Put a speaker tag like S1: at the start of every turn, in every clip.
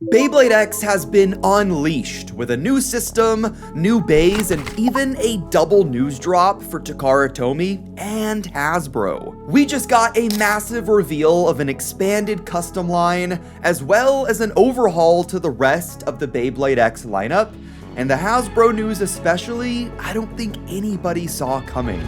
S1: Beyblade X has been unleashed with a new system, new bays, and even a double news drop for Takara Tomy and Hasbro. We just got a massive reveal of an expanded custom line, as well as an overhaul to the rest of the Beyblade X lineup, and the Hasbro news especially, I don't think anybody saw coming.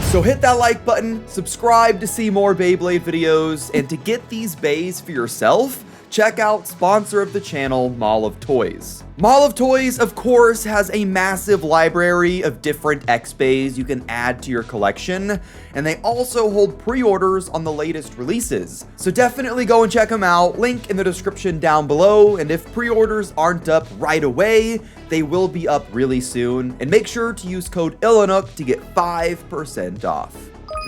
S1: So hit that like button, subscribe to see more Beyblade videos, and to get these bays for yourself, check out sponsor of the channel, Mall of Toys. Mall of Toys, of course, has a massive library of different X bays you can add to your collection, and they also hold pre-orders on the latest releases. So definitely go and check them out, link in the description down below, and if pre-orders aren't up right away, they will be up really soon, and make sure to use code ilinnuc to get 5% off.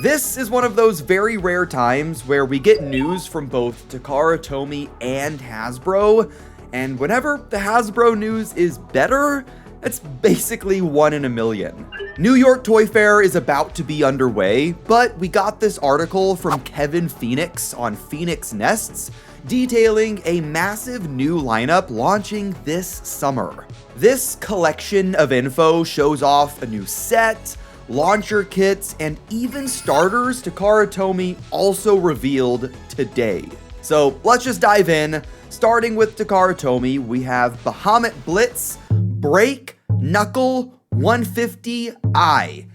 S1: This is one of those very rare times where we get news from both Takara Tomy and Hasbro, and whenever the Hasbro news is better, it's basically 1 in a million. New York Toy Fair is about to be underway, but we got this article from Kevin Phoenix on Phoenix Nests detailing a massive new lineup launching this summer. This collection of info shows off a new set, launcher kits, and even starters Takara Tomy also revealed today. So let's just dive in. Starting with Takara Tomy, we have Bahamut Blitz, Break, Knuckle, 150i.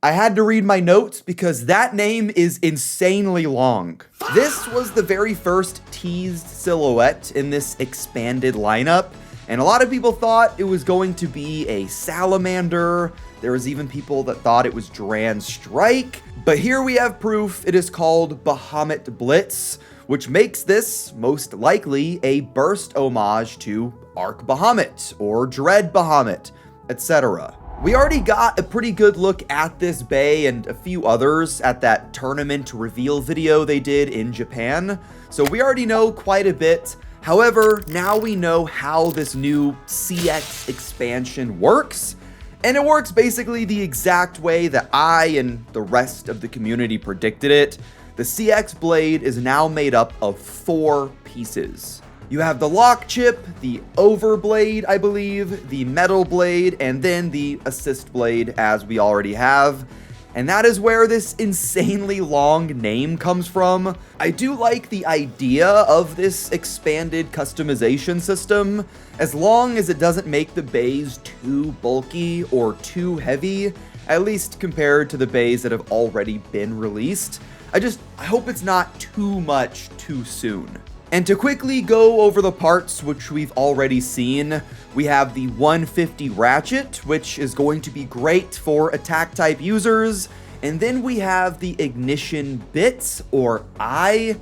S1: I had to read my notes because that name is insanely long. This was the very first teased silhouette in this expanded lineup, and a lot of people thought it was going to be a salamander. There was even people that thought it was Dran Strike, but here we have proof it is called Bahamut Blitz, which makes this most likely a burst homage to Arc Bahamut or Dread Bahamut, etc. We already got a pretty good look at this bay and a few others at that tournament reveal video they did in Japan, so we already know quite a bit. However, now we know how this new CX expansion works, and it works basically the exact way that I and the rest of the community predicted it. The CX blade is now made up of 4 pieces. You have the lock chip, the over blade, I believe, the metal blade, and then the assist blade, as we already have. And that is where this insanely long name comes from. I do like the idea of this expanded customization system, as long as it doesn't make the bays too bulky or too heavy, at least compared to the bays that have already been released. I hope it's not too much too soon. And to quickly go over the parts which we've already seen, we have the 150 ratchet, which is going to be great for attack type users. And then we have the ignition bits, or eye.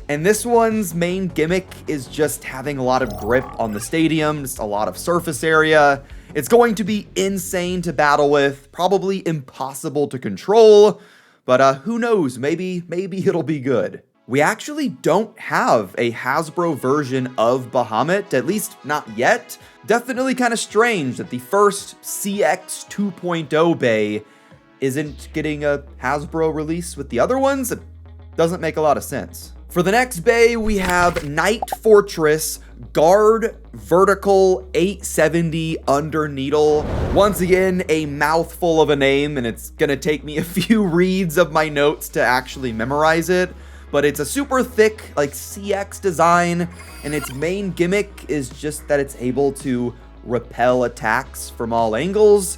S1: And this one's main gimmick is just having a lot of grip on the stadium, just a lot of surface area. It's going to be insane to battle with, probably impossible to control, but who knows, maybe it'll be good. We actually don't have a Hasbro version of Bahamut, at least not yet. Definitely kind of strange that the first CX 2.0 bay isn't getting a Hasbro release with the other ones. It doesn't make a lot of sense. For the next bay, we have Night Fortress Guard Vertical 870 Under Needle. Once again, a mouthful of a name, and it's gonna take me a few reads of my notes to actually memorize it. But it's a super thick, like, CX design, and its main gimmick is just that it's able to repel attacks from all angles.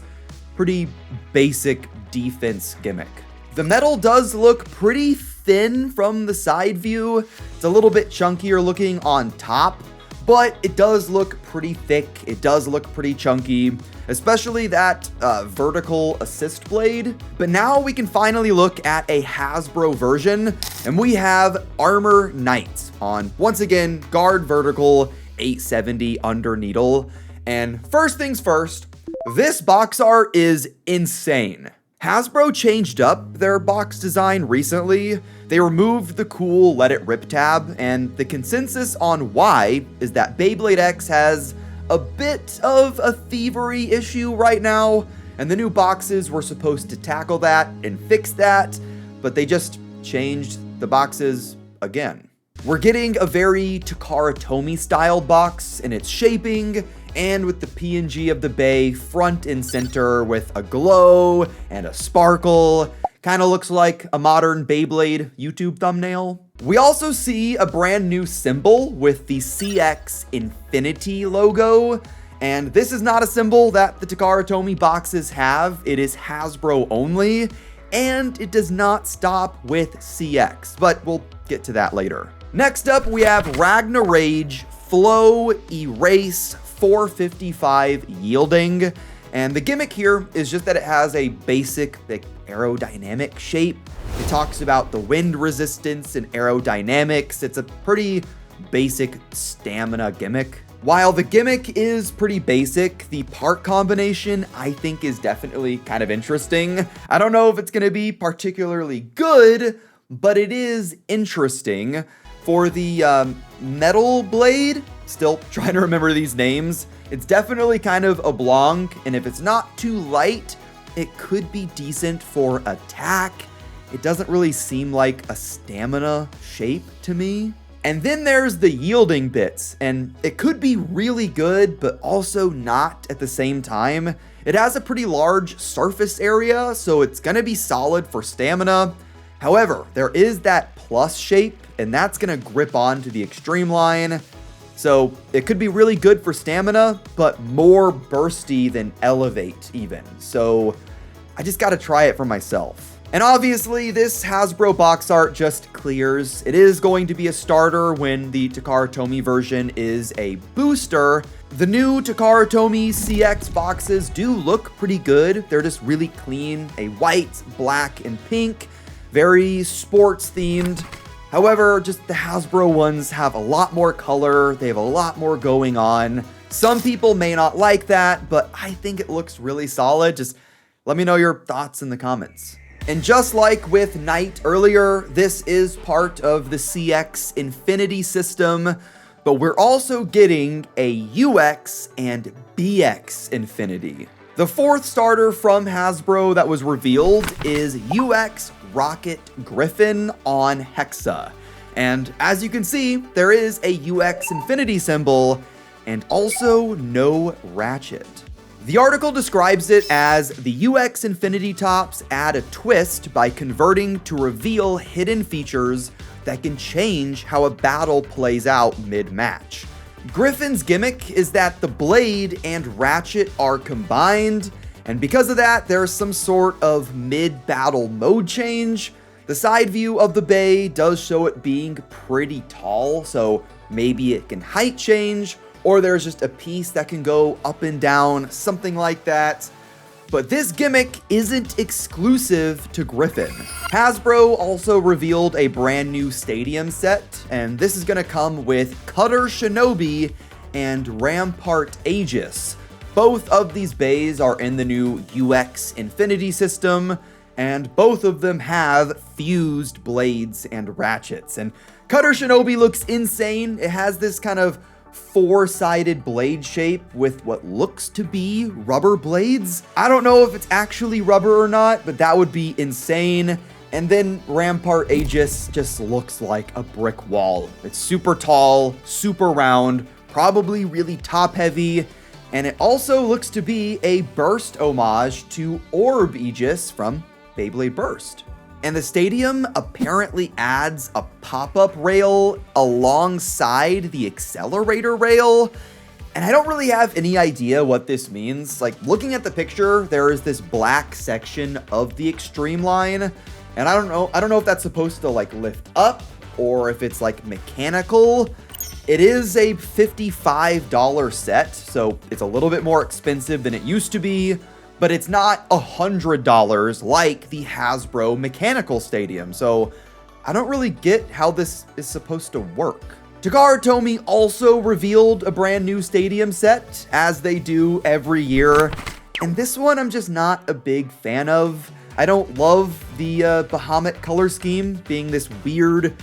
S1: Pretty basic defense gimmick. The metal does look pretty thin from the side view. It's a little bit chunkier looking on top, but it does look pretty thick. It does look pretty chunky, especially that vertical assist blade. But now we can finally look at a Hasbro version, and we have Armor Knight on, once again, Guard Vertical 870 Under Needle. And first things first, this box art is insane. Hasbro changed up their box design recently. They removed the cool Let It Rip tab, and the consensus on why is that Beyblade X has a bit of a thievery issue right now, and the new boxes were supposed to tackle that and fix that, but they just changed the boxes again. We're getting a very Takara Tomy style box in its shaping, and with the PNG of the bay front and center with a glow and a sparkle. Kind of looks like a modern Beyblade YouTube thumbnail. We also see a brand new symbol with the CX Infinity logo. And this is not a symbol that the Takara Tomy boxes have. It is Hasbro only, and it does not stop with CX, but we'll get to that later. Next up, we have Ragnar Rage Flow Erase 455 Yielding. And the gimmick here is just that it has a basic aerodynamic shape. It talks about the wind resistance and aerodynamics. It's a pretty basic stamina gimmick. While the gimmick is pretty basic, the part combination I think is definitely kind of interesting. I don't know if it's going to be particularly good, but it is interesting. For the metal blade, still trying to remember these names, it's definitely kind of oblong, and if it's not too light, it could be decent for attack. It doesn't really seem like a stamina shape to me. And then there's the yielding bits, and it could be really good, but also not at the same time. It has a pretty large surface area, so it's gonna be solid for stamina. However, there is that plus shape, and that's gonna grip onto the extreme line. So it could be really good for stamina, but more bursty than elevate even. So I just gotta try it for myself. And obviously, this Hasbro box art just clears. It is going to be a starter when the Takara Tomy version is a booster. The new Takara Tomy CX boxes do look pretty good. They're just really clean, a white, black, and pink, very sports themed. However, just the Hasbro ones have a lot more color. They have a lot more going on. Some people may not like that, but I think it looks really solid. Just let me know your thoughts in the comments. And just like with Knight earlier, this is part of the CX Infinity system, but we're also getting a UX and BX Infinity. The fourth starter from Hasbro that was revealed is UX Rocket Griffin on Hexa. And as you can see, there is a UX Infinity symbol and also no ratchet. The article describes it as the UX Infinity tops add a twist by converting to reveal hidden features that can change how a battle plays out mid-match. Griffin's gimmick is that the blade and ratchet are combined, and because of that, there's some sort of mid-battle mode change. The side view of the bay does show it being pretty tall, so maybe it can height change, or there's just a piece that can go up and down, something like that. But this gimmick isn't exclusive to Griffin. Hasbro also revealed a brand new stadium set, and this is gonna come with Cutter Shinobi and Rampart Aegis. Both of these bays are in the new UX Infinity system, and both of them have fused blades and ratchets. And Cutter Shinobi looks insane. It has this kind of four-sided blade shape with what looks to be rubber blades. I don't know if it's actually rubber or not, but that would be insane. And then Rampart Aegis just looks like a brick wall. It's super tall, super round, probably really top-heavy, and it also looks to be a burst homage to Orb Aegis from Beyblade Burst. And the stadium apparently adds a pop-up rail alongside the accelerator rail. And I don't really have any idea what this means. Like, looking at the picture, there is this black section of the extreme line. And I don't know if that's supposed to like lift up or if it's like mechanical. It is a $55 set, so it's a little bit more expensive than it used to be. But it's not $100 like the Hasbro Mechanical Stadium, so I don't really get how this is supposed to work. Takara Tomy also revealed a brand new stadium set, as they do every year, and this one I'm just not a big fan of. I don't love the Bahamut color scheme, being this weird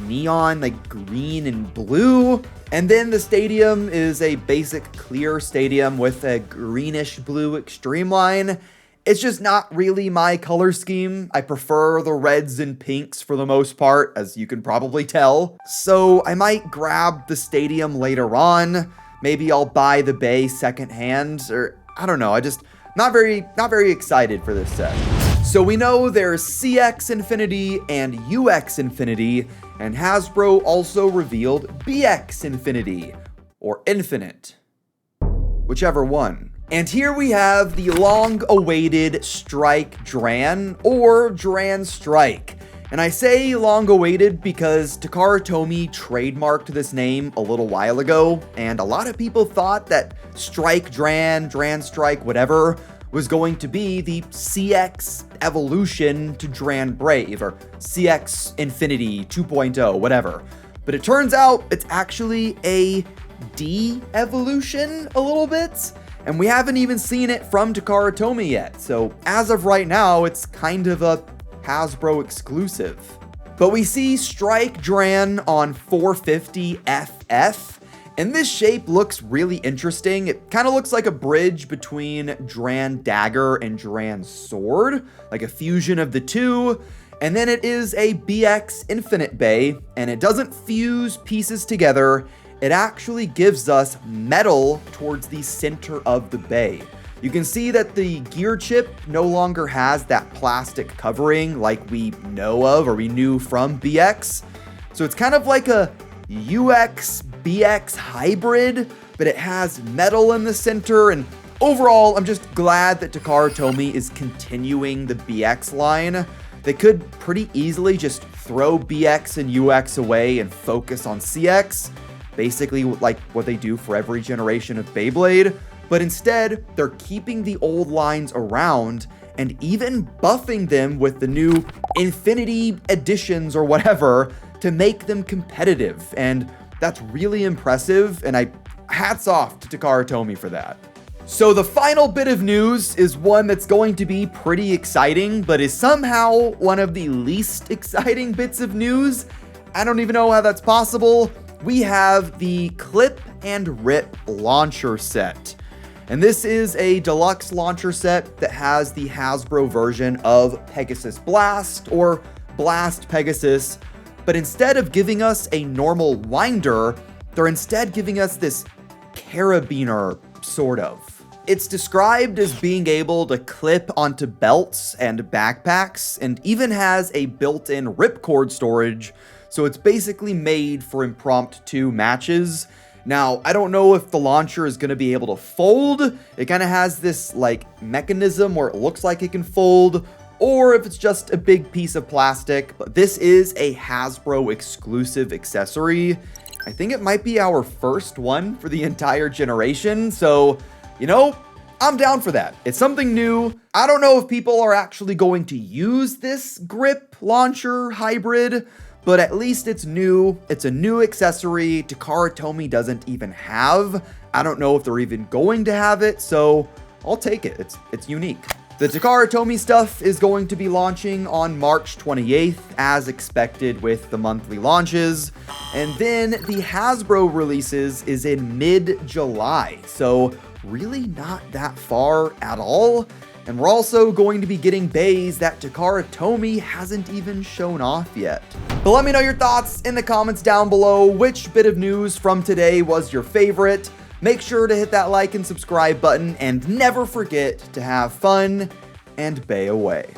S1: neon, like green and blue. And then the stadium is a basic clear stadium with a greenish blue extreme line. It's just not really my color scheme. I prefer the reds and pinks for the most part, as you can probably tell. So I might grab the stadium later on. Maybe I'll buy the bay secondhand, or I don't know. I just not very excited for this set. So we know there's CX Infinity and UX Infinity, and Hasbro also revealed BX Infinity, or Infinite, whichever one. And here we have the long-awaited Strike Dran, or Dran Strike. And I say long-awaited because Takara Tomy trademarked this name a little while ago, and a lot of people thought that Strike Dran, Dran Strike, whatever, was going to be the CX evolution to Dran Brave, or CX Infinity 2.0, whatever. But it turns out it's actually a de-evolution a little bit. And we haven't even seen it from Takara Tomy yet, so as of right now, it's kind of a Hasbro exclusive. But we see Strike Dran on 450FF, and this shape looks really interesting. It kind of looks like a bridge between Dran Dagger and Dran Sword, like a fusion of the two. And then it is a BX Infinite Bay, and it doesn't fuse pieces together. It actually gives us metal towards the center of the bay. You can see that the gear chip no longer has that plastic covering like we know of or we knew from BX. So it's kind of like a UX BX hybrid, but it has metal in the center. And overall, I'm just glad that Takara Tomy is continuing the BX line. They could pretty easily just throw BX and UX away and focus on CX. Basically like what they do for every generation of Beyblade, but instead they're keeping the old lines around and even buffing them with the new Infinity editions or whatever to make them competitive, and that's really impressive, and hats off to Takara Tomy for that. So the final bit of news is one that's going to be pretty exciting, but is somehow one of the least exciting bits of news. I don't even know how that's possible. We have the Clip and Rip launcher set. And this is a deluxe launcher set that has the Hasbro version of Pegasus Blast, or Blast Pegasus, but instead of giving us a normal winder, they're instead giving us this carabiner, sort of. It's described as being able to clip onto belts and backpacks, and even has a built-in ripcord storage, so it's basically made for impromptu matches. Now, I don't know if the launcher is going to be able to fold. It kind of has this like mechanism where it looks like it can fold, or if it's just a big piece of plastic. But this is a Hasbro exclusive accessory. I think it might be our first one for the entire generation. So, you know, I'm down for that. It's something new. I don't know if people are actually going to use this grip launcher hybrid, but at least it's new. It's a new accessory Takara Tomy doesn't even have. I don't know if they're even going to have it, so I'll take it. It's unique. The Takara Tomy stuff is going to be launching on March 28th, as expected with the monthly launches. And then the Hasbro releases is in mid-July, so really not that far at all. And we're also going to be getting bays that Takara Tomy hasn't even shown off yet. But let me know your thoughts in the comments down below. Which bit of news from today was your favorite? Make sure to hit that like and subscribe button, and never forget to have fun and bay away.